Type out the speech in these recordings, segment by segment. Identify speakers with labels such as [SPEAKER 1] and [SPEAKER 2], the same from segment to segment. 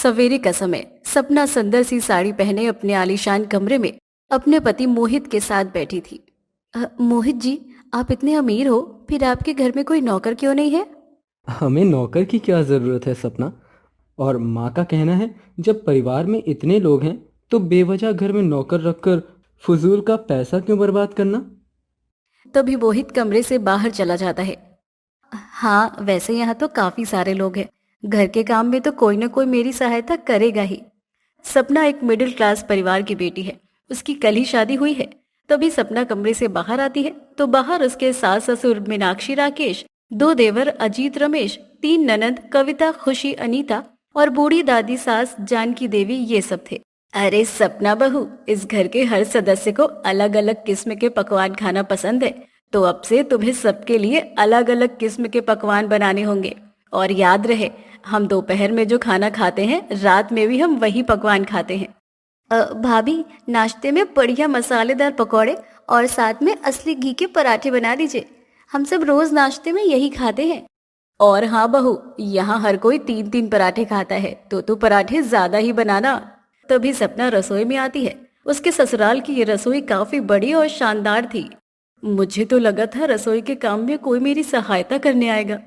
[SPEAKER 1] सवेरे का समय। सपना सुंदर सी साड़ी पहने अपने आलीशान कमरे में अपने पति मोहित के साथ बैठी थी। मोहित जी, आप इतने अमीर हो, फिर आपके घर में कोई नौकर क्यों नहीं है?
[SPEAKER 2] हमें नौकर की क्या ज़रूरत है सपना। और माँ का कहना है, जब परिवार में इतने लोग हैं तो बेवजह घर में नौकर रखकर फजूल का पैसा क्यों बर्बाद करना।
[SPEAKER 1] तभी मोहित कमरे से बाहर चला जाता है। हाँ, वैसे यहाँ तो काफी सारे लोग हैं। घर के काम में तो कोई ना कोई मेरी सहायता करेगा ही। सपना एक मिडिल क्लास परिवार की बेटी है। उसकी कल ही शादी हुई है। तभी सपना कमरे से बाहर आती है तो बाहर उसके सास ससुर मीनाक्षी राकेश, दो देवर अजीत रमेश, तीन ननद कविता खुशी अनीता और बूढ़ी दादी सास जानकी देवी ये सब थे। अरे सपना बहू, इस घर के हर सदस्य को अलग अलग किस्म के पकवान खाना पसंद है, तो अब से तुम्हें सबके लिए अलग अलग किस्म के पकवान बनाने होंगे। और याद रहे, हम दोपहर में जो खाना खाते हैं रात में भी हम वही पकवान खाते हैं। भाभी, नाश्ते में बढ़िया मसालेदार पकौड़े और साथ में असली घी के पराठे बना दीजिए। हम सब रोज नाश्ते में यही खाते हैं। और हाँ बहू, यहाँ हर कोई तीन तीन पराठे खाता है, तो तू पराठे ज्यादा ही बनाना। तभी सपना रसोई में आती है। उसके ससुराल की ये रसोई काफी बड़ी और शानदार थी। मुझे तो लगा था रसोई के काम में कोई मेरी सहायता करने आएगा,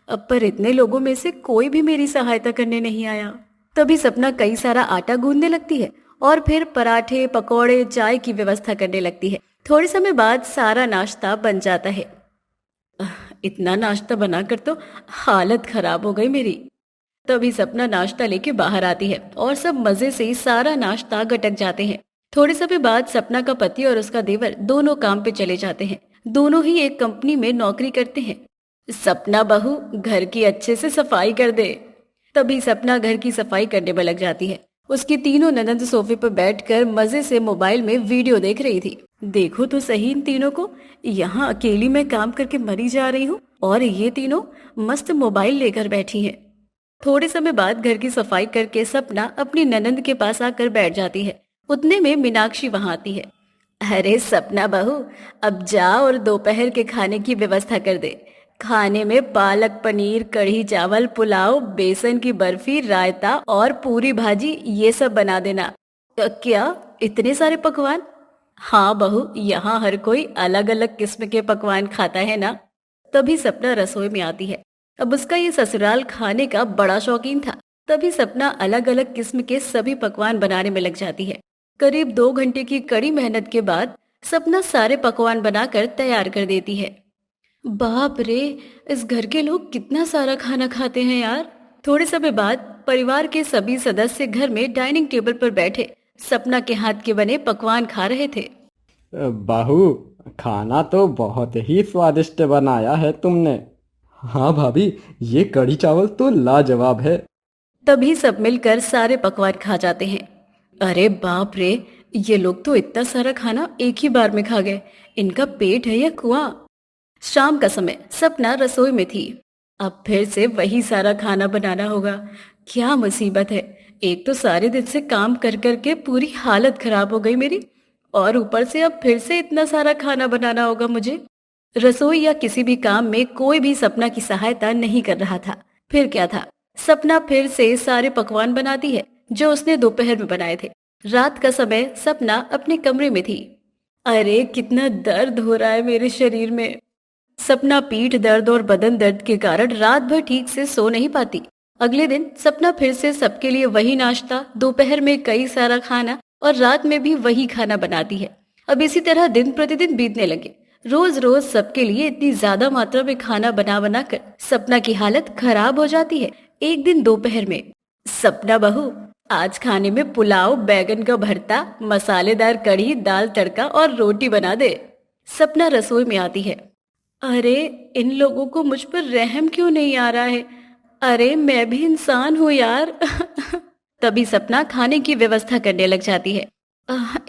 [SPEAKER 1] अब पर इतने लोगों में से कोई भी मेरी सहायता करने नहीं आया। तभी सपना कई सारा आटा गूंदने लगती है और फिर पराठे पकौड़े चाय की व्यवस्था करने लगती है। थोड़े समय बाद सारा नाश्ता बन जाता है। इतना नाश्ता बनाकर तो हालत खराब हो गई मेरी। तभी सपना नाश्ता लेके बाहर आती है और सब मजे से सारा नाश्ता गटक जाते हैं। थोड़े समय बाद सपना का पति और उसका देवर दोनों काम पे चले जाते हैं। दोनों ही एक कंपनी में नौकरी करते हैं। सपना बहू, घर की अच्छे से सफाई कर दे। तभी सपना घर की सफाई करने में लग जाती है। उसकी तीनों ननद सोफे पर बैठकर मजे से मोबाइल में वीडियो देख रही थी। देखो तो सही इन तीनों को, यहाँ अकेली मैं काम करके मरी जा रही हूँ और ये तीनों मस्त मोबाइल लेकर बैठी हैं। थोड़े समय बाद घर की सफाई करके सपना अपनी ननंद के पास आकर बैठ जाती है। उतने में मीनाक्षी वहां आती है। अरे सपना बहू, अब जा और दोपहर के खाने की व्यवस्था कर दे। खाने में पालक पनीर, कढ़ी चावल, पुलाव, बेसन की बर्फी, रायता और पूरी भाजी ये सब बना देना। क्या इतने सारे पकवान? हाँ बहू, यहाँ हर कोई अलग अलग किस्म के पकवान खाता है ना। तभी सपना रसोई में आती है। अब उसका ये ससुराल खाने का बड़ा शौकीन था। तभी सपना अलग अलग किस्म के सभी पकवान बनाने में लग जाती है। करीब 2 घंटे की कड़ी मेहनत के बाद सपना सारे पकवान बनाकर तैयार कर देती है। बाप रे, इस घर के लोग कितना सारा खाना खाते हैं यार। थोड़े समय बाद परिवार के सभी सदस्य घर में डाइनिंग टेबल पर बैठे सपना के हाथ के बने पकवान खा रहे थे।
[SPEAKER 2] बाहू, खाना तो बहुत ही स्वादिष्ट बनाया है तुमने। हाँ भाभी, ये कढ़ी चावल तो लाजवाब है।
[SPEAKER 1] तभी सब मिलकर सारे पकवान खा जाते हैं। अरे बाप रे, ये लोग तो इतना सारा खाना एक ही बार में खा गए। इनका पेट है या कुआं? शाम का समय। सपना रसोई में थी। अब फिर से वही सारा खाना बनाना होगा। क्या मुसीबत है, एक तो सारे दिन से काम कर कर के पूरी हालत खराब हो गई मेरी, और ऊपर से अब फिर से इतना सारा खाना बनाना होगा मुझे। रसोई या किसी भी काम में कोई भी सपना की सहायता नहीं कर रहा था। फिर क्या था, सपना फिर से सारे पकवान बनाती है जो उसने दोपहर में बनाए थे। रात का समय। सपना अपने कमरे में थी। अरे कितना दर्द हो रहा है मेरे शरीर में। सपना पीठ दर्द और बदन दर्द के कारण रात भर ठीक से सो नहीं पाती। अगले दिन सपना फिर से सबके लिए वही नाश्ता, दोपहर में कई सारा खाना और रात में भी वही खाना बनाती है। अब इसी तरह दिन प्रतिदिन बीतने लगे। रोज रोज सबके लिए इतनी ज्यादा मात्रा में खाना बना बना कर सपना की हालत खराब हो जाती है। एक दिन दोपहर में, सपना बहू, आज खाने में पुलाव, बैगन का भरता, मसालेदार कढ़ी, दाल तड़का और रोटी बना दे। सपना रसोई में आती है। अरे, इन लोगों को मुझ पर रहम क्यों नहीं आ रहा है? अरे मैं भी इंसान हूँ यार। तभी सपना खाने की व्यवस्था करने लग जाती है।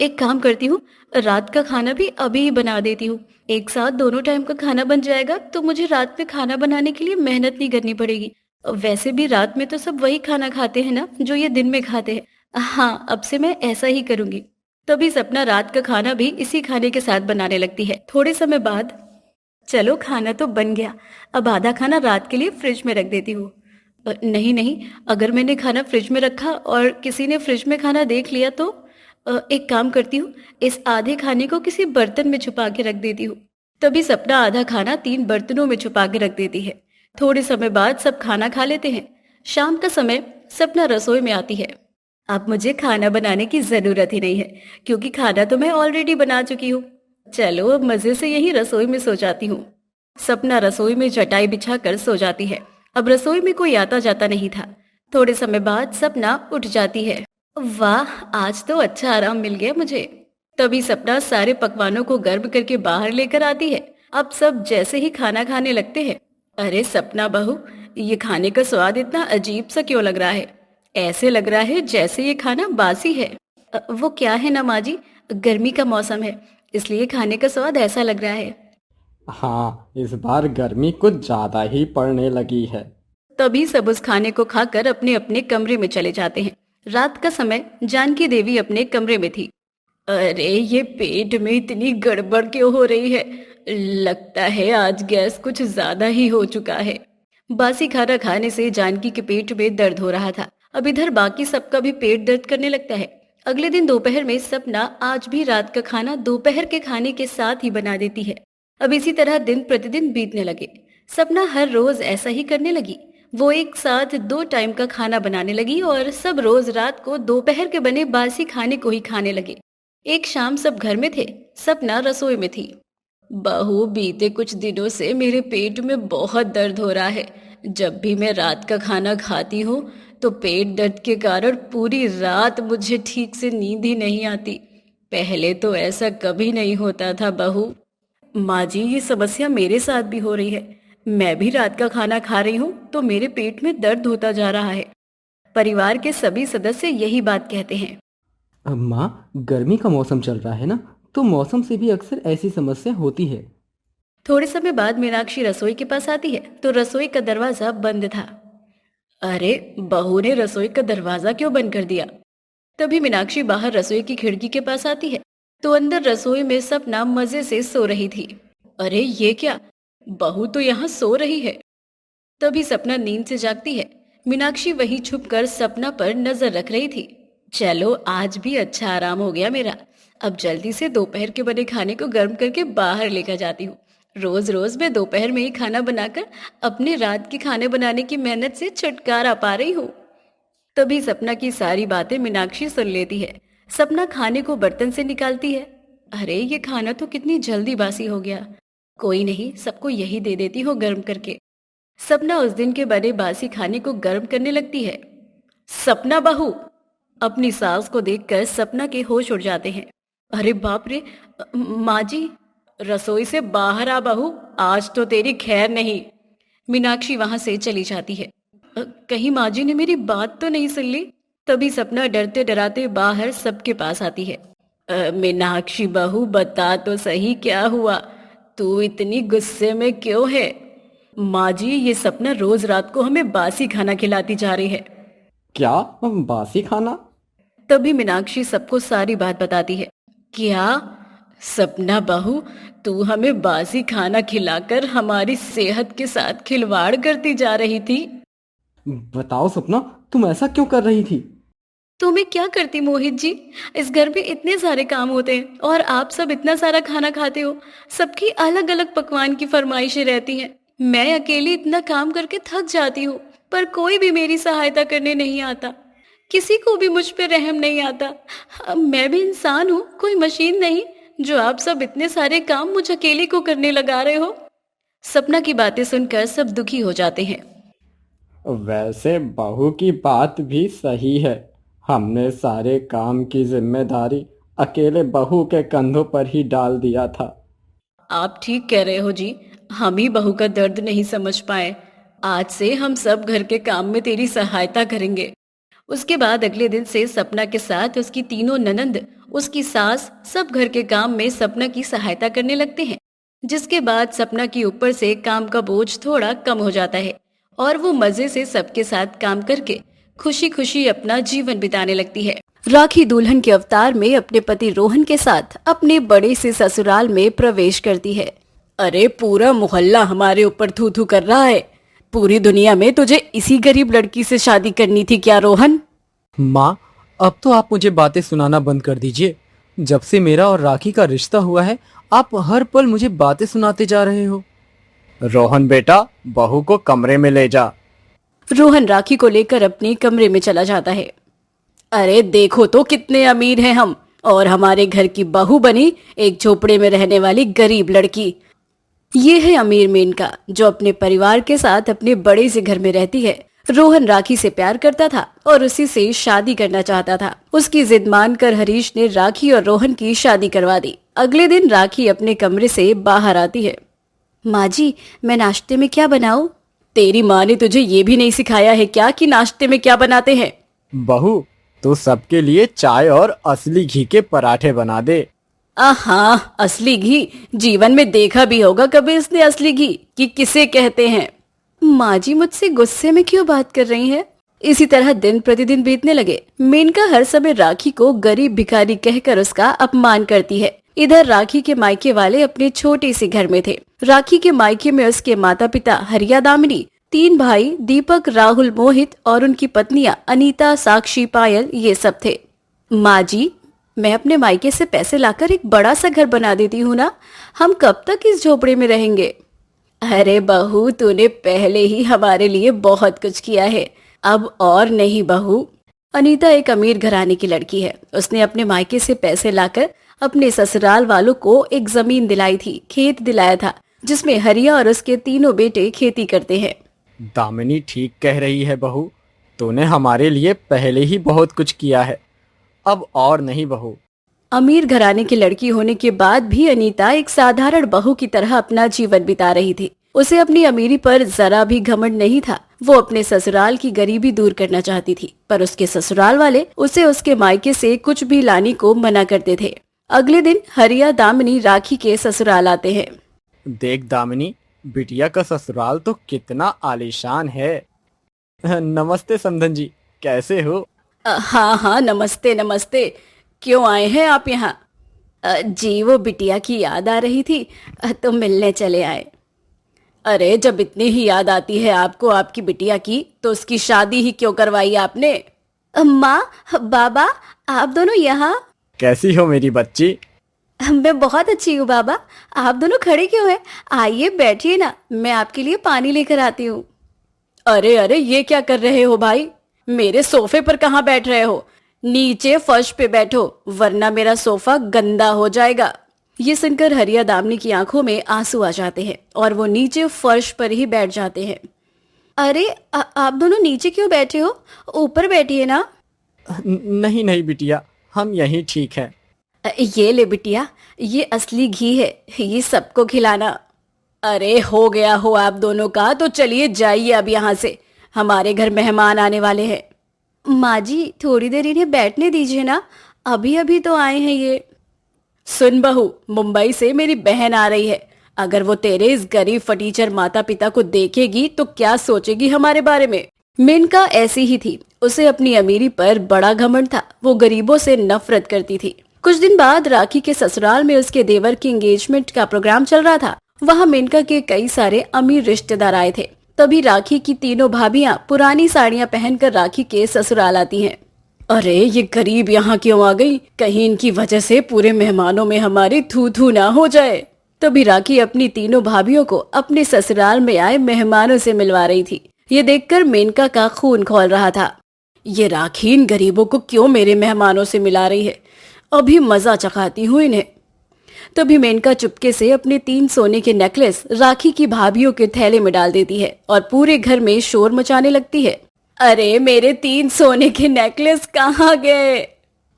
[SPEAKER 1] एक काम करती हूँ, रात का खाना भी अभी ही बना देती हूँ। एक साथ दोनों टाइम का खाना बन जाएगा तो मुझे रात में खाना बनाने के लिए मेहनत नहीं करनी पड़ेगी। वैसे भी रात में तो सब वही खाना खाते हैं ना जो ये दिन में खाते हैं। हाँ, अब से मैं ऐसा ही करूंगी। तभी सपना रात का खाना भी इसी खाने के साथ बनाने लगती है। थोड़े समय बाद, चलो खाना तो बन गया, अब आधा खाना रात के लिए फ्रिज में रख देती हूँ। नहीं नहीं, अगर मैंने खाना फ्रिज में रखा और किसी ने फ्रिज में खाना देख लिया तो एक काम करती हूँ, इस आधे खाने को किसी बर्तन में छुपा के रख देती हूँ। तभी सपना आधा खाना 3 बर्तनों में छुपा के रख देती है। थोड़े समय बाद सब खाना खा लेते हैं। शाम का समय सपना रसोई में आती है। अब मुझे खाना बनाने की जरूरत ही नहीं है, क्योंकि खाना तो मैं ऑलरेडी बना चुकी हूँ। चलो अब मजे से यही रसोई में सो जाती हूँ। सपना रसोई में चटाई बिछा कर सो जाती है। अब रसोई में कोई आता जाता नहीं था। थोड़े समय बाद सपना उठ जाती है। वाह, आज तो अच्छा आराम मिल गया मुझे। तभी सपना सारे पकवानों को गर्म करके बाहर लेकर आती है। अब सब जैसे ही खाना खाने लगते हैं। अरे सपना बहू, ये खाने का स्वाद इतना अजीब सा क्यों लग रहा है? ऐसे लग रहा है जैसे ये खाना बासी है। वो क्या है ना माँ जी, गर्मी का मौसम है, इसलिए खाने का स्वाद ऐसा लग रहा है।
[SPEAKER 2] हाँ, इस बार गर्मी कुछ ज़्यादा ही पड़ने लगी है।
[SPEAKER 1] तभी सब उस खाने को खाकर अपने अपने कमरे में चले जाते हैं। रात का समय जानकी देवी अपने कमरे में थी। अरे ये पेट में इतनी गड़बड़ क्यों हो रही है? लगता है आज गैस कुछ ज्यादा ही हो चुका है। बासी खाना खाने से जानकी के पेट में दर्द हो रहा था। अब इधर बाकी सबका भी पेट दर्द करने लगता है। अगले दिन दोपहर में सपना आज भी रात का खाना दोपहर के खाने के साथ ही बना देती है। अब इसी तरह दिन प्रतिदिन बीतने लगे। सपना हर रोज ऐसा ही करने लगी। वो एक साथ 2 टाइम का खाना बनाने लगी और सब रोज रात को दोपहर के बने बासी खाने को ही खाने लगे। एक शाम सब घर में थे, सपना रसोई में थी। बहू, बीते कुछ दिनों से मेरे पेट में बहुत दर्द हो रहा है। जब भी मैं रात का खाना खाती हूँ तो पेट दर्द के कारण पूरी रात मुझे ठीक से नींद ही नहीं आती। पहले तो ऐसा कभी नहीं होता था बहू। माँ जी, ये समस्या मेरे साथ भी हो रही है। मैं भी रात का खाना खा रही हूँ तो मेरे पेट में दर्द होता जा रहा है। परिवार के सभी सदस्य यही बात कहते हैं।
[SPEAKER 2] माँ, गर्मी का मौसम चल रहा है ना, तो मौसम से भी अक्सर ऐसी समस्या होती है।
[SPEAKER 1] थोड़े समय बाद मीनाक्षी रसोई के पास आती है तो रसोई का दरवाजा बंद था। अरे, बहू ने रसोई का दरवाजा क्यों बंद कर दिया? तभी मीनाक्षी बाहर रसोई की खिड़की के पास आती है तो अंदर रसोई में सपना मजे से सो रही थी। अरे ये क्या, बहू तो यहाँ सो रही है। तभी सपना नींद से जागती है। मीनाक्षी वही छुपकर सपना पर नजर रख रही थी। चलो आज भी अच्छा आराम हो गया मेरा। अब जल्दी से दोपहर के बने खाने को गर्म करके बाहर लेकर जाती हूँ। रोज रोज मैं दोपहर में ही खाना बनाकर अपने रात के खाने बनाने की मेहनत से छुटकारा पा रही हूँ। तभी सपना की सारी बातें मीनाक्षी सुन लेती है। सपना खाने को बर्तन से निकालती है। अरे ये खाना तो कितनी जल्दी बासी हो गया। कोई नहीं, सबको यही दे देती हूँ गर्म करके। सपना उस दिन के बने बासी खाने को गर्म करने लगती है। सपना बहू, अपनी सास को देखकर सपना के होश उड़ जाते हैं। अरे बाप रे, माँ जी, रसोई से बाहर आ बहू, आज तो तेरी खैर नहीं। मीनाक्षी वहां से चली जाती है। कहीं माँ जी ने मेरी बात तो नहीं सुन ली? तभी सपना डरते डराते बाहर सबके पास आती है। मीनाक्षी बहू, बता तो सही क्या हुआ? तू इतनी गुस्से में क्यों है? माँ जी, ये सपना रोज रात को हमें बासी खाना खिलाती जा रही है।
[SPEAKER 2] क्या? बासी खाना?
[SPEAKER 1] तभी मीनाक्षी सबको सारी बात बताती है। क्या? सपना बहू, तू हमें बासी खाना खिलाकर हमारी सेहत के साथ खिलवाड़ करती जा रही थी।
[SPEAKER 2] बताओ सपना, तुम ऐसा क्यों कर रही थी?
[SPEAKER 1] तो मैं क्या करती मोहित जी? इस घर में इतने सारे काम होते हैं और आप सब इतना सारा खाना खाते हो। सबकी अलग अलग पकवान की फरमाइशें रहती हैं। मैं अकेली इतना काम करके थक जाती हूँ, पर कोई भी मेरी सहायता करने नहीं आता। किसी को भी मुझ पे रहम नहीं आता। मैं भी इंसान हूँ, कोई मशीन नहीं, जो आप सब इतने सारे काम मुझ अकेले को करने लगा रहे हो। सपना की बातें सुनकर सब दुखी हो जाते हैं।
[SPEAKER 2] वैसे बहू की बात भी सही है। हमने सारे काम की जिम्मेदारी अकेले बहू के कंधों पर ही डाल दिया था।
[SPEAKER 1] आप ठीक कह रहे हो जी, हम ही बहू का दर्द नहीं समझ पाए। आज से हम सब घर के काम में तेरी सहायता करेंगे। उसके बाद अगले दिन से सपना के साथ उसकी तीनों ननंद, उसकी सास, सब घर के काम में सपना की सहायता करने लगते हैं। जिसके बाद सपना के ऊपर से काम का बोझ थोड़ा कम हो जाता है और वो मजे से सबके साथ काम करके खुशी खुशी अपना जीवन बिताने लगती है। राखी दुल्हन के अवतार में अपने पति रोहन के साथ अपने बड़े से ससुराल में प्रवेश करती है। अरे पूरा मोहल्ला हमारे ऊपर थू थू कर रहा है। पूरी दुनिया में तुझे इसी गरीब लड़की से शादी करनी थी क्या रोहन?
[SPEAKER 2] माँ, अब तो आप मुझे बातें सुनाना बंद कर दीजिए। जब से मेरा और राखी का रिश्ता हुआ है, आप हर पल मुझे बातें सुनाते जा रहे हो। रोहन बेटा, बहू को कमरे में ले जा।
[SPEAKER 1] रोहन राखी को लेकर अपने कमरे में चला जाता है। अरे देखो तो कितने अमीर हैं हम, और हमारे घर की बहू बनी एक झोपड़े में रहने वाली गरीब लड़की। ये है अमीर मेनका, जो अपने परिवार के साथ अपने बड़े से घर में रहती है। रोहन राखी से प्यार करता था और उसी से शादी करना चाहता था। उसकी जिद मानकर हरीश ने राखी और रोहन की शादी करवा दी। अगले दिन राखी अपने कमरे से बाहर आती है। माँ जी, मैं नाश्ते में क्या बनाऊं? तेरी माँ ने तुझे ये भी नहीं सिखाया है क्या कि नाश्ते में क्या बनाते हैं?
[SPEAKER 2] बहू, तो सबके लिए चाय और असली घी के पराठे बना दे।
[SPEAKER 1] हाँ, असली घी? जीवन में देखा भी होगा कभी इसने असली घी कि किसे कहते हैं? माँ जी मुझसे गुस्से में क्यों बात कर रही हैं? इसी तरह दिन प्रतिदिन बीतने लगे। मेनका हर समय राखी को गरीब भिखारी कहकर उसका अपमान करती है। इधर राखी के मायके वाले अपने छोटे से घर में थे। राखी के मायके में उसके माता पिता हरिया दामिनी, 3 भाई दीपक, राहुल, मोहित और उनकी पत्नियां अनीता, साक्षी, पायल, ये सब थे। माँ जी, मैं अपने मायके से पैसे लाकर एक बड़ा सा घर बना देती हूँ ना। हम कब तक इस झोपड़े में रहेंगे? अरे बहू, तूने पहले ही हमारे लिए बहुत कुछ किया है, अब और नहीं बहू। अनीता एक अमीर घराने की लड़की है। उसने अपने मायके से पैसे लाकर अपने ससुराल वालों को एक जमीन दिलाई थी, खेत दिलाया था, जिसमें हरिया और उसके तीनों बेटे खेती करते हैं।
[SPEAKER 2] दामिनी ठीक कह रही है बहू, तूने हमारे लिए पहले ही बहुत कुछ किया है, अब और नहीं बहू।
[SPEAKER 1] अमीर घराने की लड़की होने के बाद भी अनीता एक साधारण बहू की तरह अपना जीवन बिता रही थी। उसे अपनी अमीरी पर जरा भी घमंड नहीं था। वो अपने ससुराल की गरीबी दूर करना चाहती थी, पर उसके ससुराल वाले उसे उसके मायके से कुछ भी लाने को मना करते थे। अगले दिन हरिया दामिनी राखी के ससुराल आते हैं।
[SPEAKER 2] देख दामिनी, बिटिया का ससुराल तो कितना आलीशान है। नमस्ते समधन जी, कैसे हो?
[SPEAKER 1] हाँ हाँ, नमस्ते नमस्ते। क्यों आए हैं आप यहाँ? जी, वो बिटिया की याद आ रही थी, तो मिलने चले आए। अरे, जब इतनी ही याद आती है आपको आपकी बिटिया की, तो उसकी शादी ही क्यों करवाई आपने? माँ, बाबा, आप दोनों यहाँ?
[SPEAKER 2] कैसी हो मेरी बच्ची?
[SPEAKER 1] मैं बहुत अच्छी हूँ बाबा। आप दोनों खड़े क्यों हैं? आइए बैठिए ना, मैं आपके लिए पानी लेकर आती हूँ। अरे अरे, ये क्या कर रहे हो भाई? मेरे सोफे पर कहाँ बैठ रहे हो? नीचे फर्श पे बैठो, वरना मेरा सोफा गंदा हो जाएगा। ये सुनकर हरिया दामिनी की आंखों में आंसू आ जाते हैं और वो नीचे फर्श पर ही बैठ जाते हैं। अरे, आप दोनों नीचे क्यों बैठे हो? ऊपर बैठिए ना।
[SPEAKER 2] नहीं नहीं बिटिया, हम यहीं ठीक हैं।
[SPEAKER 1] ये ले बिटिया, ये असली घी है, ये सबको खिलाना। अरे, हो गया हो आप दोनों का, तो चलिए जाइए अब यहाँ से, हमारे घर मेहमान आने वाले हैं। माँ जी, थोड़ी देर इन्हें बैठने दीजिए ना, अभी अभी तो आए हैं ये। सुन बहू, मुंबई से मेरी बहन आ रही है। अगर वो तेरे इस गरीब फटीचर माता पिता को देखेगी तो क्या सोचेगी हमारे बारे में? मेनका ऐसी ही थी। उसे अपनी अमीरी पर बड़ा घमंड था। वो गरीबों से नफरत करती थी। कुछ दिन बाद राखी के ससुराल में उसके देवर की एंगेजमेंट का प्रोग्राम चल रहा था। वहाँ मेनका के कई सारे अमीर रिश्तेदार आए थे। तभी राखी की तीनों भाभियां पुरानी साड़ियां पहनकर राखी के ससुराल आती हैं। अरे, ये गरीब यहाँ क्यों आ गई? कहीं इनकी वजह से पूरे मेहमानों में हमारी थू थू ना हो जाए। तभी राखी अपनी तीनों भाभियों को अपने ससुराल में आए मेहमानों से मिलवा रही थी। ये देखकर मेनका का खून खौल रहा था। ये राखी इन गरीबों को क्यों मेरे मेहमानों से मिला रही है? अभी मजा चखाती हूँ इन्हें। तभी मेनका चुपके से अपने 3 सोने के नेकलेस राखी की भाभियों के थैले में डाल देती है और पूरे घर में शोर मचाने लगती है। अरे, मेरे 3 सोने के नेकलेस कहाँ गए?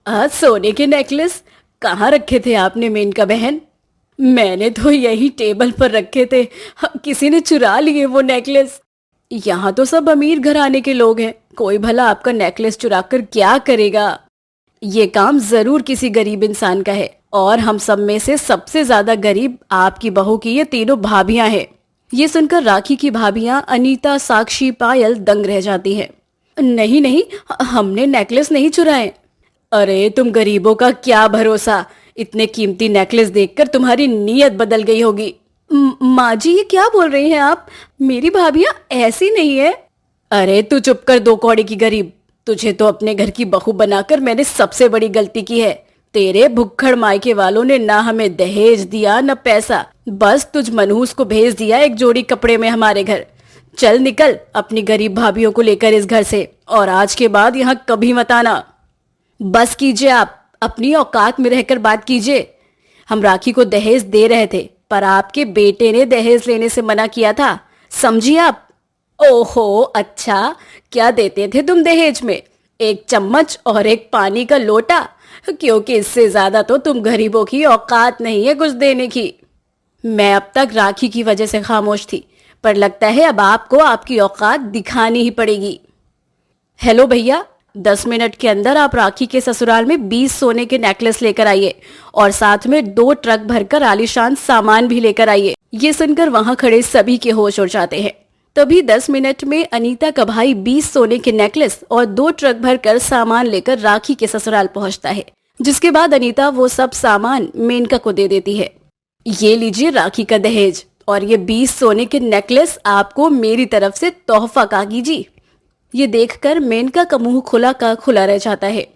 [SPEAKER 1] सोने के नेकलेस कहाँ रखे थे आपने मेनका बहन? मैंने तो यही टेबल पर रखे थे, किसी ने चुरा लिए वो नेकलेस। यहाँ तो सब अमीर घराने के लोग हैं, कोई भला आपका नेकलेस चुराकर क्या करेगा? ये काम जरूर किसी गरीब इंसान का है, और हम सब में से सबसे ज्यादा गरीब आपकी बहू की ये तीनों भाभियां हैं। ये सुनकर राखी की भाभियां अनीता, साक्षी, पायल दंग रह जाती हैं। नहीं नहीं, हमने नेकलेस नहीं चुराए। अरे, तुम गरीबों का क्या भरोसा, इतने कीमती नेकलेस देखकर तुम्हारी नीयत बदल गई होगी। माँ जी, ये क्या बोल रही हैं आप? मेरी भाभियाँ ऐसी नहीं है। अरे तू चुप कर, दो कौड़ी की गरीब। तुझे तो अपने घर की बहू बनाकर मैंने सबसे बड़ी गलती की है। तेरे भुक्खड़ मायके वालों ने ना हमें दहेज दिया न पैसा, बस तुझ मनहूस को भेज दिया एक जोड़ी कपड़े में हमारे घर। चल निकल अपनी गरीब भाभियों को लेकर इस घर से, और आज के बाद यहाँ कभी मत आना। बस कीजिए, आप अपनी औकात में रहकर बात कीजिए। हम राखी को दहेज दे रहे थे, पर आपके बेटे ने दहेज लेने से मना किया था, समझिए आप। ओहो, अच्छा, क्या देते थे तुम दहेज में? एक चम्मच और एक पानी का लोटा, क्योंकि इससे ज्यादा तो तुम गरीबों की औकात नहीं है कुछ देने की। मैं अब तक राखी की वजह से खामोश थी, पर लगता है अब आपको आपकी औकात दिखानी ही पड़ेगी। हेलो भैया, 10 मिनट के अंदर आप राखी के ससुराल में 20 सोने के नेकलेस लेकर आइए, और साथ में 2 ट्रक भरकर आलीशान सामान भी लेकर आइए। ये सुनकर वहां खड़े सभी के होश उड़ जाते हैं। तभी 10 मिनट में अनीता का भाई 20 सोने के नेकलेस और 2 ट्रक भरकर सामान लेकर राखी के ससुराल पहुंचता है, जिसके बाद अनीता वो सब सामान मेनका को दे देती है। ये लीजिए राखी का दहेज, और ये 20 सोने के नेकलेस आपको मेरी तरफ से तोहफा, काकी जी। ये देखकर मेनका का मुंह खुला का खुला रह जाता है।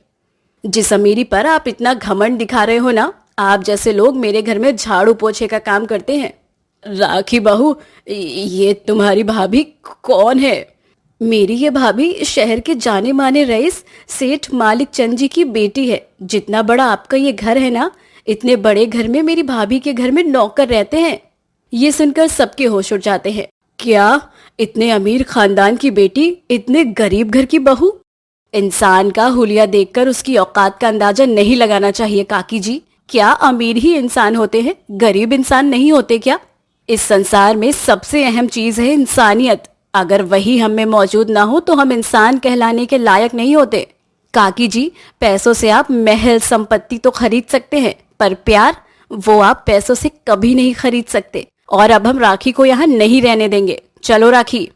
[SPEAKER 1] जिस अमीरी पर आप इतना घमंड दिखा रहे हो ना, आप जैसे लोग मेरे घर में झाड़ू पोछे का काम करते हैं। राखी बहू, ये तुम्हारी भाभी कौन है? मेरी ये भाभी शहर के जाने माने रईस सेठ मालिक चंद जी की बेटी है। जितना बड़ा आपका ये घर है ना, इतने बड़े घर में मेरी भाभी के घर में नौकर रहते हैं। ये सुनकर सबके होश उड़ जाते हैं। क्या? इतने अमीर खानदान की बेटी, इतने गरीब घर की बहू? इंसान का हुलिया देखकर उसकी औकात का अंदाजा नहीं लगाना चाहिए काकी जी। क्या अमीर ही इंसान होते हैं, गरीब इंसान नहीं होते क्या? इस संसार में सबसे अहम चीज है इंसानियत। अगर वही हम में मौजूद ना हो तो हम इंसान कहलाने के लायक नहीं होते। काकी जी, पैसों से आप महल संपत्ति तो खरीद सकते हैं, पर प्यार, वो आप पैसों से कभी नहीं खरीद सकते। और अब हम राखी को यहाँ नहीं रहने देंगे। चलो राखी।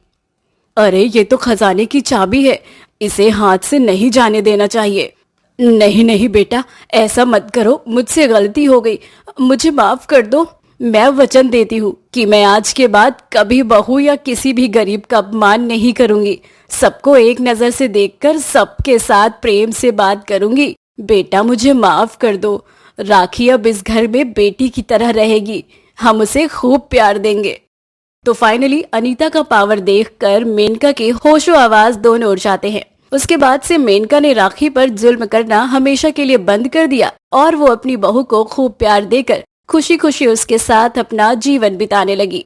[SPEAKER 1] अरे ये तो खजाने की चाबी है, इसे हाथ से नहीं जाने देना चाहिए। नहीं नहीं बेटा, ऐसा मत करो, मुझसे गलती हो गई, मुझे माफ कर दो। मैं वचन देती हूँ कि मैं आज के बाद कभी बहू या किसी भी गरीब का अपमान नहीं करूंगी। सबको एक नजर से देखकर सबके साथ प्रेम से बात करूंगी। बेटा मुझे माफ कर दो। राखी अब इस घर में बेटी की तरह रहेगी, हम उसे खूब प्यार देंगे। तो फाइनली अनीता का पावर देखकर मेनका के होशो आवाज दोनों उड़ जाते हैं। उसके बाद से मेनका ने राखी पर जुल्म करना हमेशा के लिए बंद कर दिया, और वो अपनी बहू को खूब प्यार देकर खुशी खुशी उसके साथ अपना जीवन बिताने लगी।